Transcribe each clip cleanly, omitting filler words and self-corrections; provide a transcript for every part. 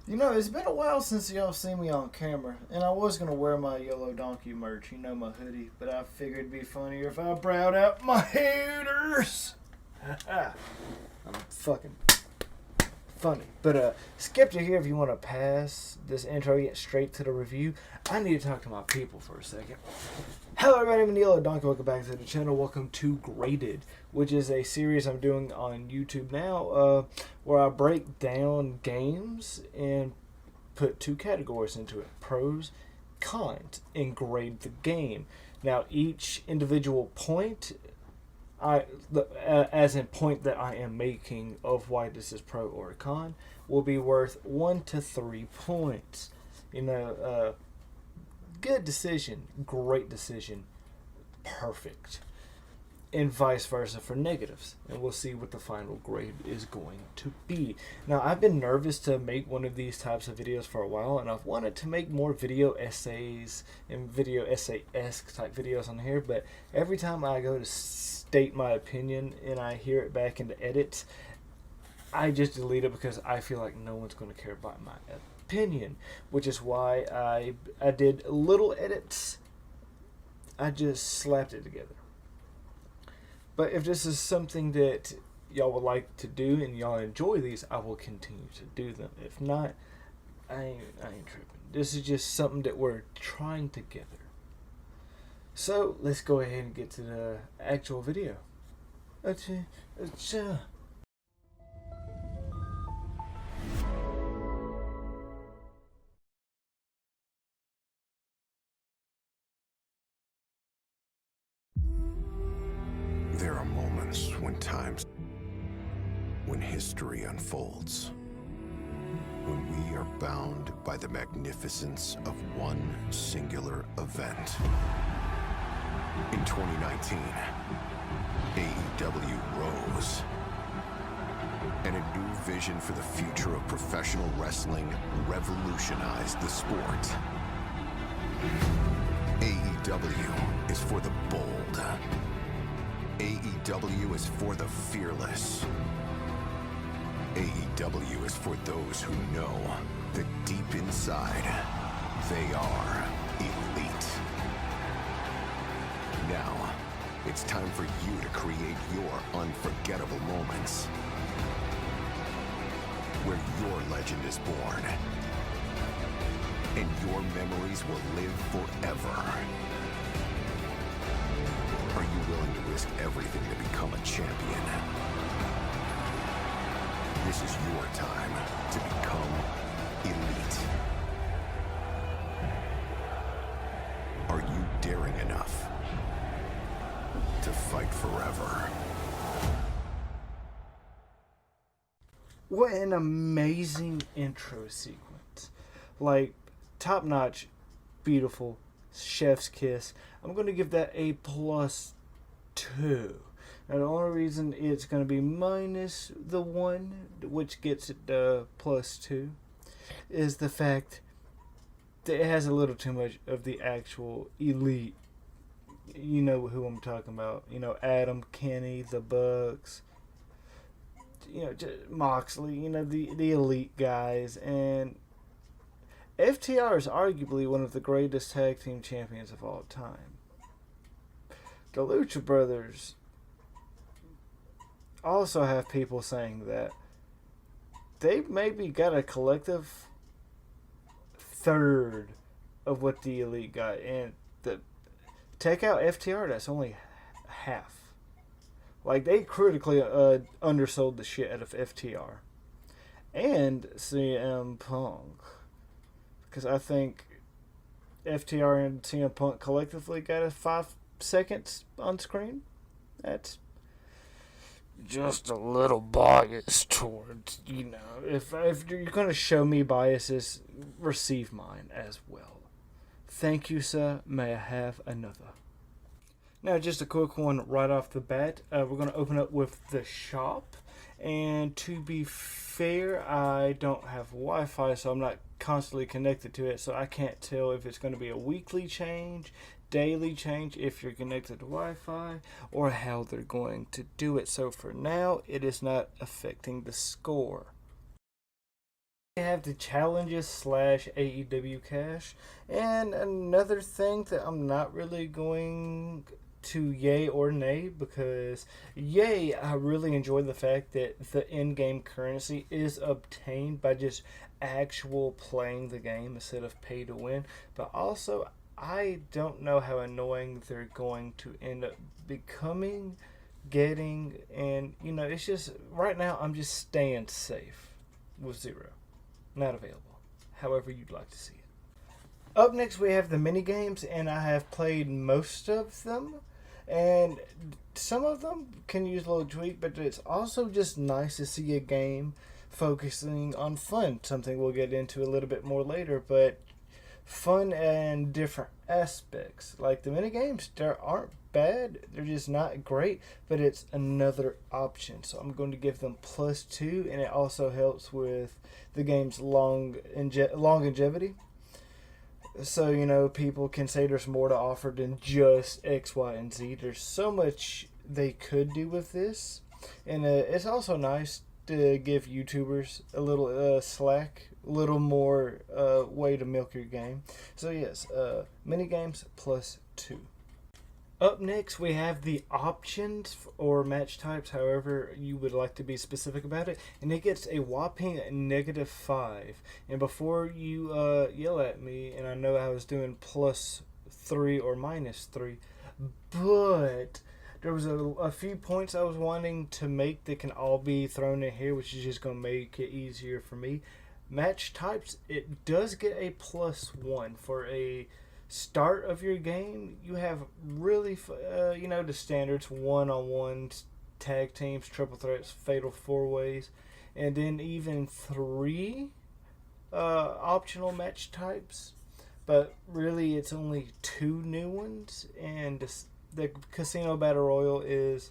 You know, it's been a while since y'all seen me on camera, and I was gonna wear my YoloDonkey merch, my hoodie, but I figured it'd be funnier if I brought out my haters. I'm fucking funny. But skip to here if you want to pass this intro, get straight to the review. I need to talk to my people for a second. Hello everybody, I'm TheYoloDonkey. Welcome back to the channel. Welcome to Graded, which is a series I'm doing on YouTube now, where I break down games and put two categories into it: pros, cons, and grade the game. Now each individual point, as in point that I am making of why this is pro or a con, will be worth 1 to 3 points. Good decision, great decision, perfect, and vice versa for negatives. And we'll see what the final grade is going to be. Now, I've been nervous to make one of these types of videos for a while, and I've wanted to make more video essays and video essay-esque type videos on here, but every time I go to state my opinion and I hear it back in the edits, I just delete it because I feel like no one's going to care about my opinion, which is why I did little edits. I just slapped it together. But if this is something that y'all would like to do and y'all enjoy these, I will continue to do them. If not, I ain't tripping. This is just something that we're trying together. So let's go ahead and get to the actual video. There are moments when history unfolds, when we are bound by the magnificence of one singular event. In 2019, AEW rose, and a new vision for the future of professional wrestling revolutionized the sport. AEW is for the bold. AEW is for the fearless. AEW is for those who know that deep inside, they are elite. Now, it's time for you to create your unforgettable moments, where your legend is born, and your memories will live forever. Are you willing to risk everything to become a champion? This is your time to become elite. Are you daring enough to fight forever? What an amazing intro sequence. Like, top notch, beautiful, chef's kiss. I'm going to give that a +2. Now, the only reason it's going to be minus the 1, which gets it +2, is the fact that it has a little too much of the actual elite. You know who I'm talking about. Adam, Kenny, the Bucks, Moxley, the elite guys. And FTR is arguably one of the greatest tag team champions of all time. The Lucha Brothers also have people saying that they maybe got a collective third of what the elite got, and take out FTR, that's only half. Like, they critically undersold the shit out of FTR and CM Punk, because I think FTR and CM Punk collectively got a 5 seconds on screen. That's just a little biased towards, if you're going to show me biases, receive mine as well. Thank you, sir. May I have another? Now, just a quick one right off the bat. We're going to open up with the shop. And to be fair, I don't have Wi-Fi, so I'm not constantly connected to it, so I can't tell if it's going to be a weekly change, daily change, if you're connected to Wi-Fi, or how they're going to do it. So for now, it is not affecting the score. We have the challenges / AEW cash, and another thing that I'm not really going to yay or nay, because yay, I really enjoy the fact that the in-game currency is obtained by just actual playing the game instead of pay to win. But also, I don't know how annoying they're going to end up becoming, getting, and it's just right now I'm just staying safe with 0. Not available. However you'd like to see it. Up next we have the mini games, and I have played most of them, and some of them can use a little tweak, but it's also just nice to see a game focusing on fun, something we'll get into a little bit more later, but fun and different aspects. Like the mini games, they aren't bad, they're just not great, but it's another option, so I'm going to give them +2, and it also helps with the game's longevity. So people can say there's more to offer than just X, Y, and Z. There's so much they could do with this, and it's also nice to give YouTubers a little slack, a little more way to milk your game. So yes, mini games +2. Up next, we have the options or match types, however you would like to be specific about it, and it gets a whopping -5. And before you yell at me, and I know I was doing +3 or -3, but there was a few points I was wanting to make that can all be thrown in here, which is just going to make it easier for me. Match types, it does get a +1 for a start of your game. You have really, the standards: 1-on-1s, tag teams, triple threats, fatal 4-ways, and then even 3 optional match types. But really, it's only 2 new ones, and the Casino Battle Royal is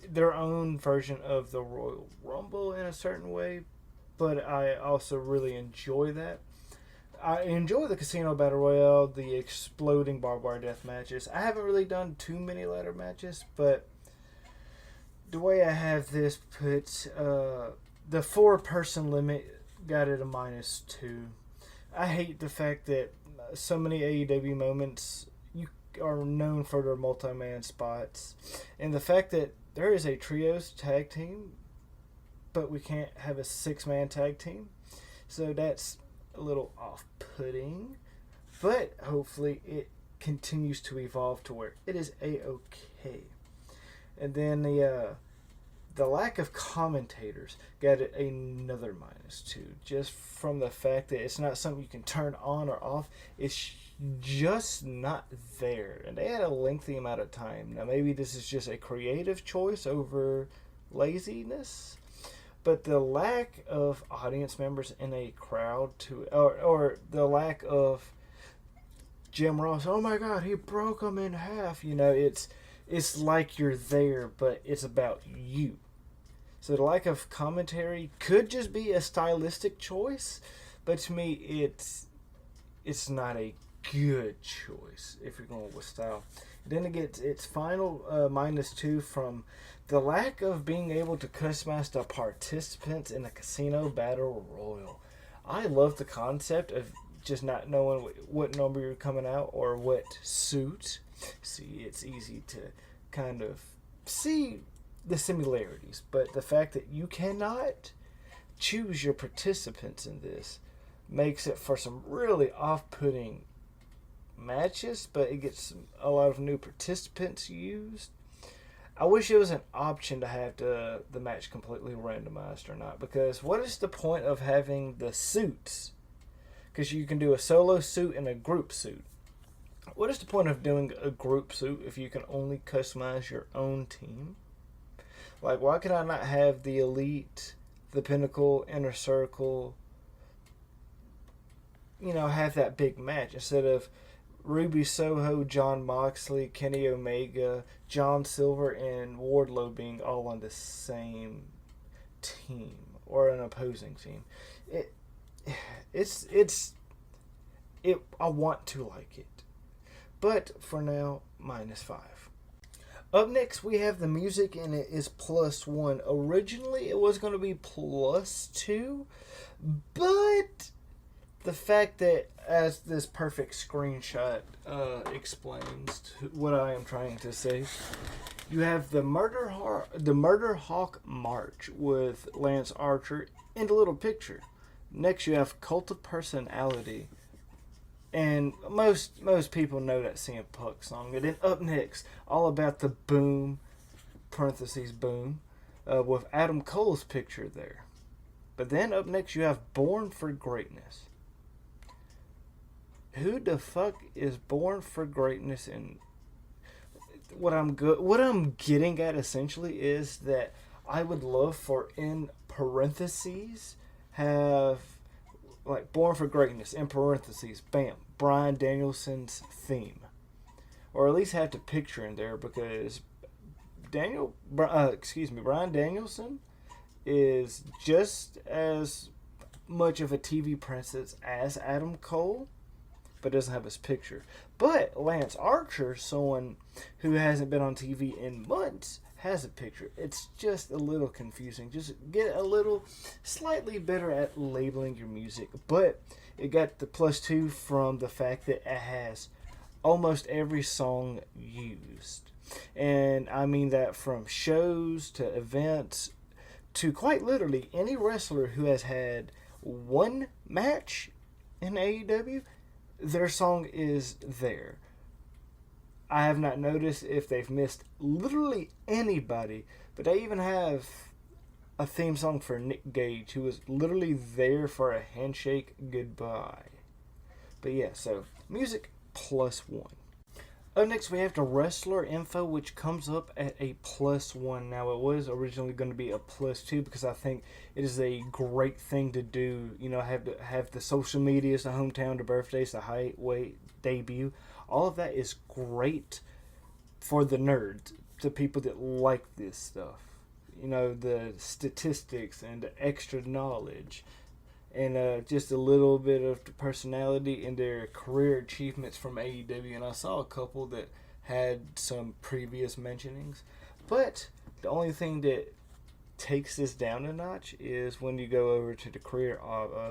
their own version of the Royal Rumble in a certain way, but I also really enjoy that. I enjoy the Casino Battle Royale, the exploding barbed wire death matches. I haven't really done too many ladder matches, but the way I have this puts the 4-person limit got it a -2. I hate the fact that so many AEW moments you are known for their multi-man spots, and the fact that there is a trios tag team, but we can't have a 6-man tag team, so that's a little off-putting, but hopefully it continues to evolve to where it is a-okay. And then the lack of commentators got it another -2, just from the fact that it's not something you can turn on or off. It's just not there, and they had a lengthy amount of time. Now maybe this is just a creative choice over laziness, but the lack of audience members in a crowd or the lack of Jim Ross, oh my god, he broke them in half. It's like you're there, but it's about you. So the lack of commentary could just be a stylistic choice, but to me, it's not a good choice if you're going with style. Then it gets its final -2 from the lack of being able to customize the participants in the Casino Battle Royal. I love the concept of just not knowing what number you're coming out or what suit. See, it's easy to kind of see the similarities, but the fact that you cannot choose your participants in this makes it for some really off-putting matches, but it gets a lot of new participants used. I wish it was an option to have the match completely randomized or not, because what is the point of having the suits? Because you can do a solo suit and a group suit. What is the point of doing a group suit if you can only customize your own team? Like, why can I not have the Elite, the Pinnacle, Inner Circle, have that big match instead of Ruby Soho, John Moxley, Kenny Omega, John Silver, and Wardlow being all on the same team or an opposing team? I want to like it, but for now, -5. Up next, we have the music, and it is +1. Originally, it was going to be +2, but the fact that, as this perfect screenshot explains what I am trying to say, you have the Murder Hawk March with Lance Archer in the little picture. Next, you have Cult of Personality. And most people know that CM Punk song. And then up next, All About the Boom, parentheses boom, with Adam Cole's picture there. But then up next, you have Born for Greatness. Who the fuck is Born for Greatness? And what I'm getting at essentially is that I would love for, in parentheses, have like Born for Greatness in parentheses, bam, Bryan Danielson's theme, or at least have the picture in there, because Bryan Danielson is just as much of a TV presence as Adam Cole, but doesn't have his picture. But Lance Archer, someone who hasn't been on TV in months, has a picture. It's just a little confusing. Just get a little slightly better at labeling your music. But it got the +2 from the fact that it has almost every song used. And I mean that from shows to events to quite literally any wrestler who has had one match in AEW, their song is there. I have not noticed if they've missed literally anybody, but they even have a theme song for Nick Gage, who was literally there for a handshake goodbye. But yeah, so music +1. Up next, we have the wrestler info, which comes up at a +1. Now, it was originally going to be a +2 because I think it is a great thing to do. You know, have the social medias, the hometown, the birthdays, the height, weight, debut. All of that is great for the nerds, the people that like this stuff. You know, the statistics and the extra knowledge, and just a little bit of the personality and their career achievements from AEW. And I saw a couple that had some previous mentionings. But the only thing that takes this down a notch is when you go over to the career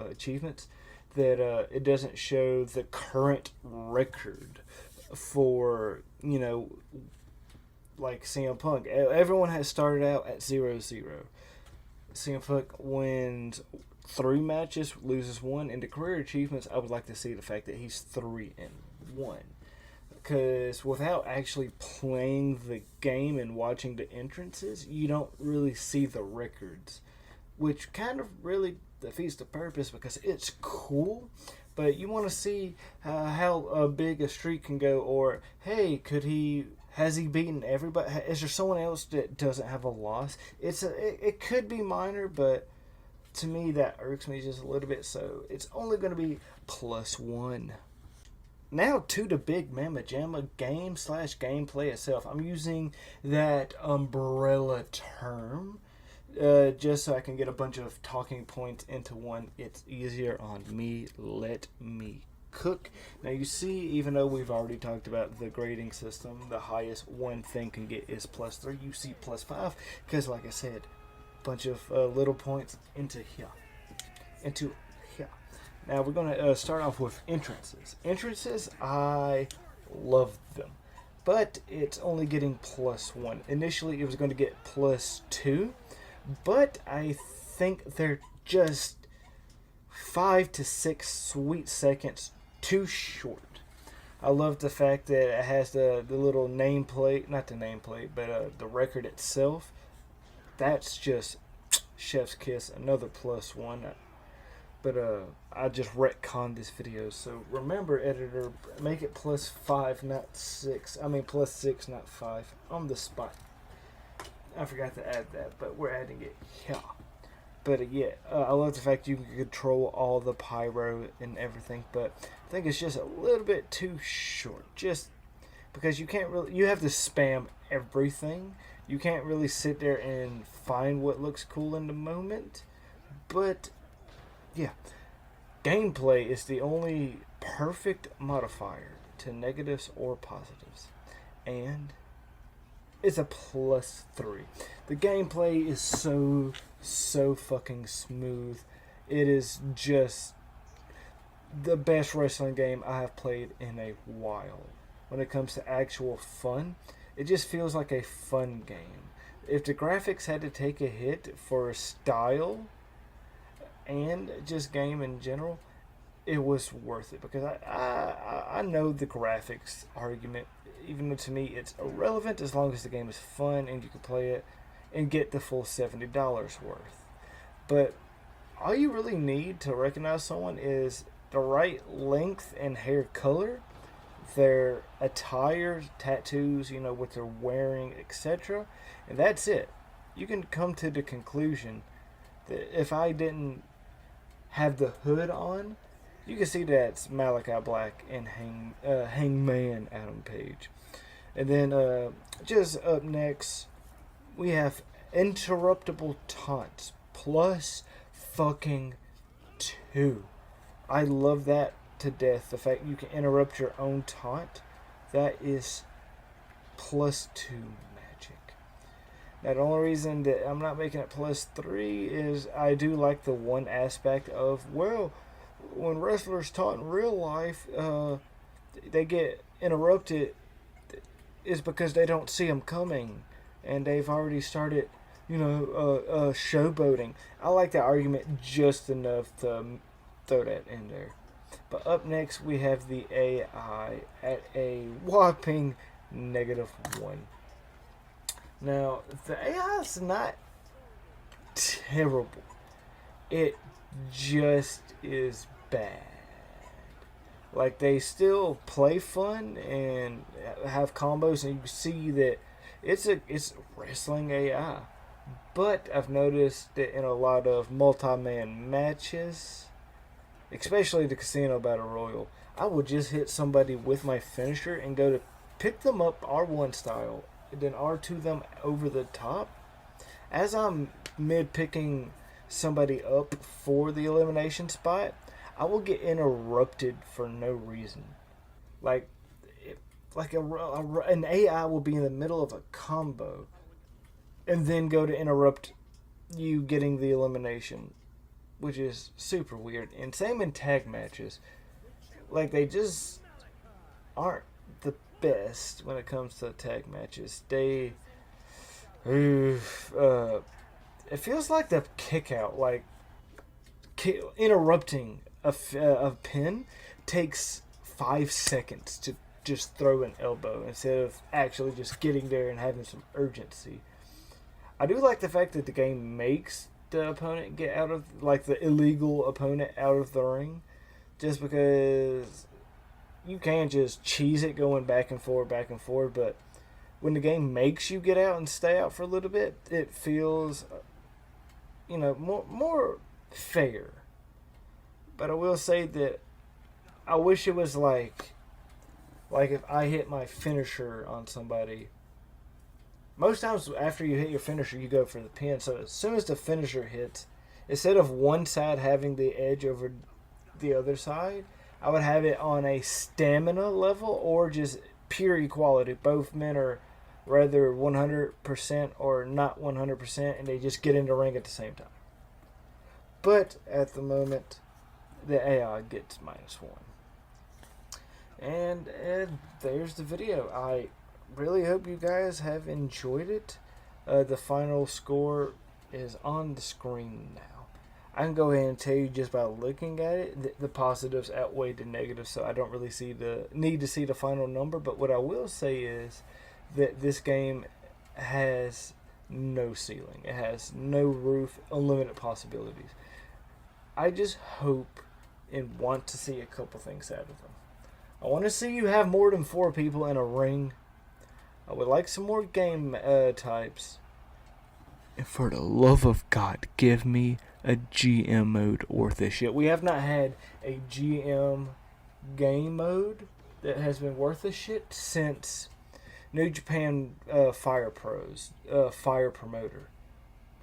achievements, that it doesn't show the current record for, you know, like CM Punk. Everyone has started out at 0-0. CM Punk wins 3 matches, loses 1. In the career achievements, I would like to see the fact that he's 3-1. Because without actually playing the game and watching the entrances, you don't really see the records, which kind of really defeats the purpose, because it's cool, but you want to see how big a streak can go, or hey, has he beaten everybody? Is there someone else that doesn't have a loss? It could be minor, but to me that irks me just a little bit, so it's only going to be +1. Now to the Big Mama Jamma game/gameplay itself. I'm using that umbrella term just so I can get a bunch of talking points into one. It's easier on me. Let me cook. Now you see, even though we've already talked about the grading system, the highest one thing can get is +3. You see +5 because, like I said, a bunch of little points into here. Now we're going to start off with entrances. Entrances, I love them, but it's only getting +1. Initially it was going to get +2, but I think they're just 5 to 6 sweet seconds too short. I love the fact that it has the little nameplate, not the nameplate, but the record itself. That's just chef's kiss, another +1. But I just retconned this video, so remember, editor, make it +5, not 6. I mean +6, not 5. On the spot. I forgot to add that, but we're adding it here. But yeah, I love the fact you can control all the pyro and everything, but I think it's just a little bit too short. Just because you can't really, you have to spam everything. You can't really sit there and find what looks cool in the moment. But yeah, gameplay is the only perfect modifier to negatives or positives. And it's a +3. The gameplay is so fucking smooth. It is just the best wrestling game I have played in a while. When it comes to actual fun, it just feels like a fun game. If the graphics had to take a hit for style and just game in general, it was worth it, because I know the graphics argument, even though to me it's irrelevant as long as the game is fun and you can play it and get the full $70 worth. But all you really need to recognize someone is the right length and hair color, their attire, tattoos, what they're wearing, etc. And that's it. You can come to the conclusion that if I didn't have the hood on, you can see that's Malachi Black and Hangman Adam Page. And then just up next, we have interruptible taunts plus fucking 2. I love that to death. The fact you can interrupt your own taunt, that is +2 magic. Now, the only reason that I'm not making it +3 is I do like the one aspect of, well, when wrestlers taunt in real life, they get interrupted is because they don't see them coming and they've already started, showboating. I like that argument just enough to throw that in there. But up next, we have the AI at a whopping -1. Now, the AI is not terrible. It just is bad. Like, they still play fun and have combos, and you see that it's wrestling AI. But I've noticed that in a lot of multi-man matches, especially the Casino Battle Royal, I will just hit somebody with my finisher and go to pick them up R1 style, and then R2 them over the top. As I'm mid-picking somebody up for the elimination spot, I will get interrupted for no reason. Like an AI will be in the middle of a combo and then go to interrupt you getting the elimination, which is super weird. And same in tag matches. Like, they just aren't the best when it comes to tag matches. It feels like the kick out, like interrupting a pin takes 5 seconds to just throw an elbow instead of actually just getting there and having some urgency. I do like the fact that the game makes the opponent get out of, like, the illegal opponent out of the ring, just because you can't just cheese it going back and forth, but when the game makes you get out and stay out for a little bit, it feels, more fair. But I will say that I wish it was like if I hit my finisher on somebody. Most times after you hit your finisher, you go for the pin. So as soon as the finisher hits, instead of one side having the edge over the other side, I would have it on a stamina level or just pure equality. Both men are rather 100% or not 100%, and they just get in the ring at the same time. But at the moment, the AI gets -1. And there's the video. I really hope you guys have enjoyed it. The final score is on the screen now. I can go ahead and tell you just by looking at it, the positives outweigh the negatives, so I don't really need to see the final number. But what I will say is that this game has no ceiling. It has no roof, unlimited possibilities. I just hope and want to see a couple things out of them. I want to see you have more than 4 people in a ring. I would like some more game types. And for the love of God, give me a GM mode worth this shit. We have not had a GM game mode that has been worth this shit since New Japan Fire Pros, Fire Promoter.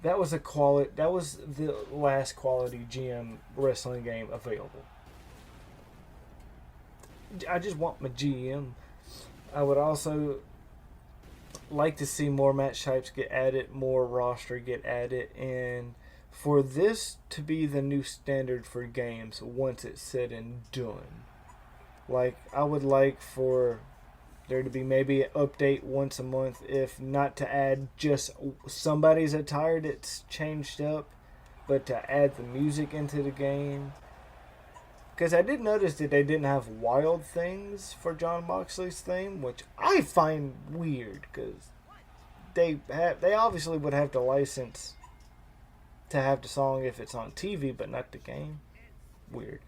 That was the last quality GM wrestling game available. I just want my GM. I would also like to see more match types get added, more roster get added, and for this to be the new standard for games once it's said and done. Like, I would like for there to be maybe an update once a month, if not to add just somebody's attire that's changed up, but to add the music into the game. Because I did notice that they didn't have Wild Things for Jon Moxley's theme, which I find weird, because they obviously would have to license to have the song if it's on TV, but not the game. Weird.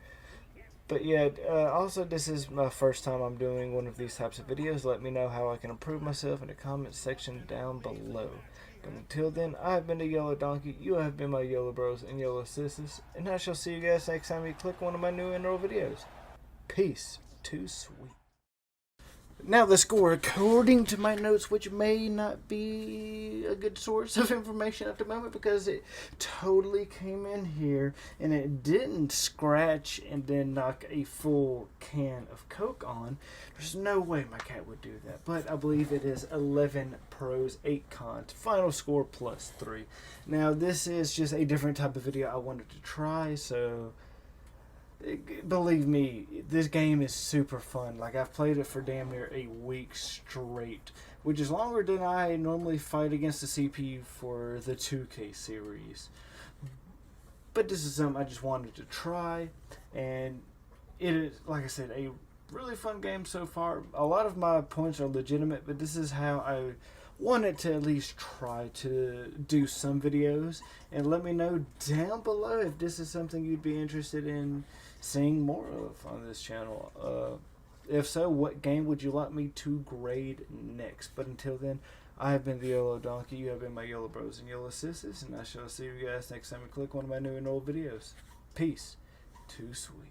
But yeah, also this is my first time I'm doing one of these types of videos. Let me know how I can improve myself in the comments section down below. But until then, I've been the YoloDonkey, you have been my YOLO Bros and YOLO Sisters, and I shall see you guys next time you click one of my new intro videos. Peace. Too sweet. Now the score, according to my notes, which may not be a good source of information at the moment because it totally came in here and it didn't scratch and then knock a full can of Coke on. There's no way my cat would do that, but I believe it is 11 pros, 8 cons. Final score +3. Now this is just a different type of video I wanted to try, so believe me, this game is super fun. Like, I've played it for damn near a week straight, which is longer than I normally fight against the CPU for the 2K series. But this is something I just wanted to try, and it is, like I said, a really fun game so far. A lot of my points are legitimate, but this is how I wanted to at least try to do some videos. And let me know down below if this is something you'd be interested in seeing more of on this channel. If so, what game would you like me to grade next? But until then, I have been the YoloDonkey, you have been my YOLO Bros and YOLO Sisters, and I shall see you guys next time you click one of my new and old videos. Peace. Too sweet.